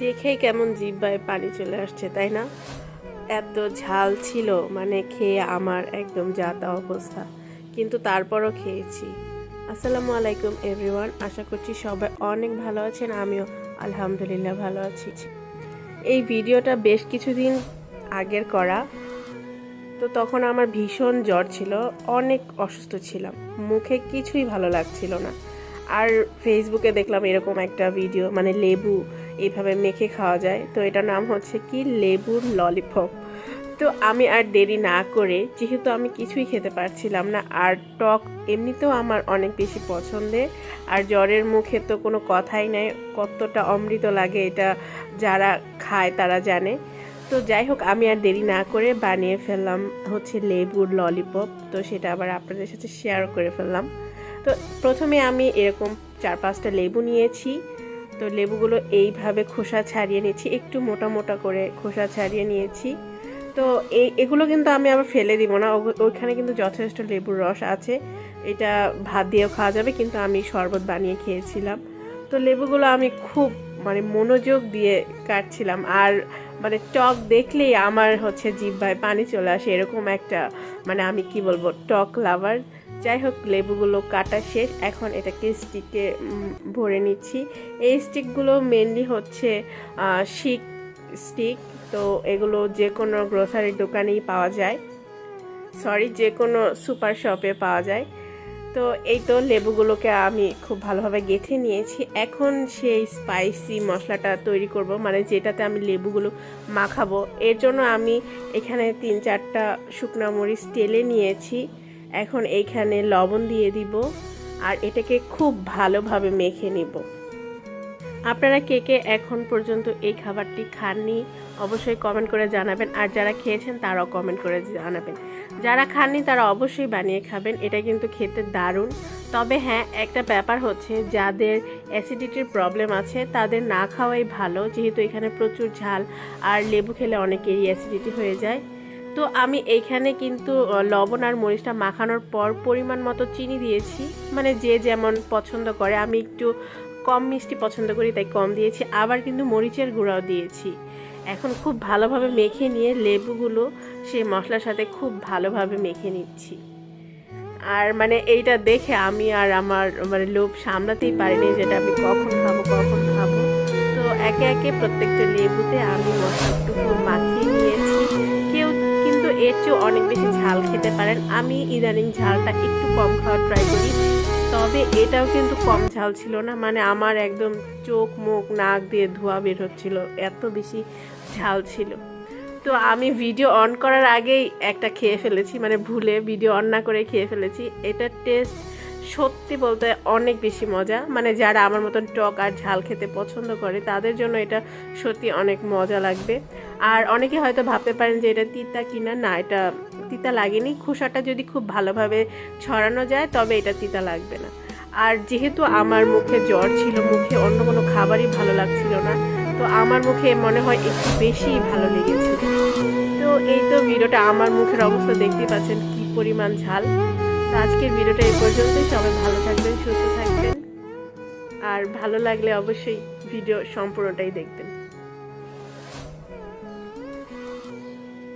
দেখেই কেমন জিহ্বায় পানি চলে আসছে, তাই না? এত ঝাল ছিল, মানে খেয়ে আমার একদম যা তা অবস্থা, কিন্তু তারপরও খেয়েছি। আসসালামু আলাইকুম এভরিওয়ান, আশা করছি সবাই অনেক ভালো আছেন। আমিও আলহামদুলিল্লাহ ভালো আছি। এই ভিডিওটা বেশ কিছুদিন আগের করা, তো তখন আমার ভীষণ জ্বর ছিল, অনেক অসুস্থ ছিলাম, মুখে কিছুই ভালো লাগছিল না। আর ফেসবুকে দেখলাম এরকম একটা ভিডিও, মানে লেবু এইভাবে মেখে খাওয়া যায়, তো এটার নাম হচ্ছে কি লেবুর ললিপপ। তো আমি আর দেরি না করে, যেহেতু আমি কিছুই খেতে পারছিলাম না, আর টক এমনিতেও আমার অনেক বেশি পছন্দের, আর জ্বরের মুখে তো কোনো কথাই নাই, কতটা অমৃত লাগে এটা যারা খায় তারা জানে। তো যাই হোক, আমি আর দেরি না করে বানিয়ে ফেললাম হচ্ছে লেবুর ললিপপ, তো সেটা আবার আপনাদের সাথে শেয়ার করে ফেললাম। তো প্রথমে আমি এরকম 4-5টা লেবু নিয়েছি। তো লেবুগুলো এইভাবে খোসা ছাড়িয়ে নিয়েছি, একটু মোটা মোটা করে খোসা ছাড়িয়ে নিয়েছি। তো এগুলো কিন্তু আমি আবার ফেলে দিব না, ওইখানে কিন্তু যথেষ্ট লেবুর রস আছে, এটা ভাত দিয়েও খাওয়া যাবে, কিন্তু আমি শরবত বানিয়ে খেয়েছিলাম। তো লেবুগুলো আমি খুব মানে মনোযোগ দিয়ে কাটছিলাম, আর মানে টক দেখলেই আমার হচ্ছে জিহ্বায় পানি চলে আসে, এরকম একটা মানে আমি কি বলবো, টক লাভার। যাই হোক, লেবুগুলো কাটা শেষ, এখন এটাকে স্টিকে ভরে নিচ্ছি। এই স্টিকগুলো মেনলি হচ্ছে শিক স্টিক। তো এগুলো যে কোনো গ্রোসারির দোকানেই পাওয়া যায়, যে কোনো সুপার শপে পাওয়া যায়। তো এই তো লেবুগুলোকে আমি খুব ভালোভাবে গেঁথে নিয়েছি। এখন সেই স্পাইসি মশলাটা তৈরি করব, মানে যেটাতে আমি লেবুগুলো মাখাবো। এর জন্য আমি এখানে 3-4টা শুকনো মরিচ তেলে নিয়েছি। এখন এইখানে লবণ দিয়ে দিব, আর এটাকে খুব ভালোভাবে মেখে নিব। আপনারা কে কে এখন পর্যন্ত এই খাবারটি খাননি অবশ্যই কমেন্ট করে জানাবেন, আর যারা খেয়েছেন তারাও কমেন্ট করে জানাবেন। যারা খাননি তারা অবশ্যই বানিয়ে খাবেন, এটা কিন্তু খেতে দারুণ। তবে হ্যাঁ, একটা ব্যাপার হচ্ছে, যাদের অ্যাসিডিটির প্রবলেম আছে তাদের না খাওয়াই ভালো, যেহেতু এখানে প্রচুর ঝাল, আর লেবু খেলে অনেকেরই অ্যাসিডিটি হয়ে যায়। তো আমি এইখানে কিন্তু লবণ আর মরিচটা মাখানোর পর পরিমাণ মতো চিনি দিয়েছি, মানে যে যেমন পছন্দ করে। আমি একটু কম মিষ্টি পছন্দ করি তাই কম দিয়েছি, আবার কিন্তু মরিচের গুঁড়াও দিয়েছি। এখন খুব ভালোভাবে মেখে নিয়ে লেবুগুলো সেই মশলার সাথে খুব ভালোভাবে মেখে নিচ্ছি। আর মানে এইটা দেখে আমি আর আমার মানে লোভ সামলাতেই পারিনি, যেটা আমি কখন খাবো কখন খাবো। তো একে একে প্রত্যেকটা লেবুতে আমি মশলাটুকু মাখিয়ে নিয়েছি। কেউ কিন্তু এর চেয়েও অনেক বেশি ঝাল খেতে পারেন, আমি ইদানিং ঝালটা একটু কম খাওয়ার ট্রাই করি। তবে এটাও কিন্তু কম ঝাল ছিল না, মানে আমার একদম চোখ মুখ নাক দিয়ে ধোঁয়া বের হচ্ছিল, এত বেশি ঝাল ছিল। তো আমি ভিডিও অন করার আগেই একটা খেয়ে ফেলেছি, মানে ভুলে ভিডিও অন না করে খেয়ে ফেলেছি। এটার টেস্ট সত্যি বলতে অনেক বেশি মজা, মানে যারা আমার মতন টক আর ঝাল খেতে পছন্দ করে তাদের জন্য এটা সত্যি অনেক মজা লাগবে। আর অনেকে হয়তো ভাবতে পারেন যে এটা তিতা কিনা, না, এটা তিতা লাগেনি। খোসাটা যদি খুব ভালোভাবে ছড়ানো যায় তবে এটা তিতা লাগবে না। আর যেহেতু আমার মুখে জ্বর ছিল, মুখে অন্য কোনো খাবারই ভালো লাগছিল না, তো আমার মুখে মনে হয় একটু বেশি ভালো লেগেছে। তো এই তো ভিডিওটা, আমার মুখের অবস্থা দেখতেই পাচ্ছেন কি পরিমাণ ঝাল। তো আজকের ভিডিওটা এই পর্যন্তই, সবাই ভালো থাকবেন, সুস্থ থাকবেন, আর ভালো লাগলে অবশ্যই ভিডিও সম্পূর্ণটাই দেখবেন।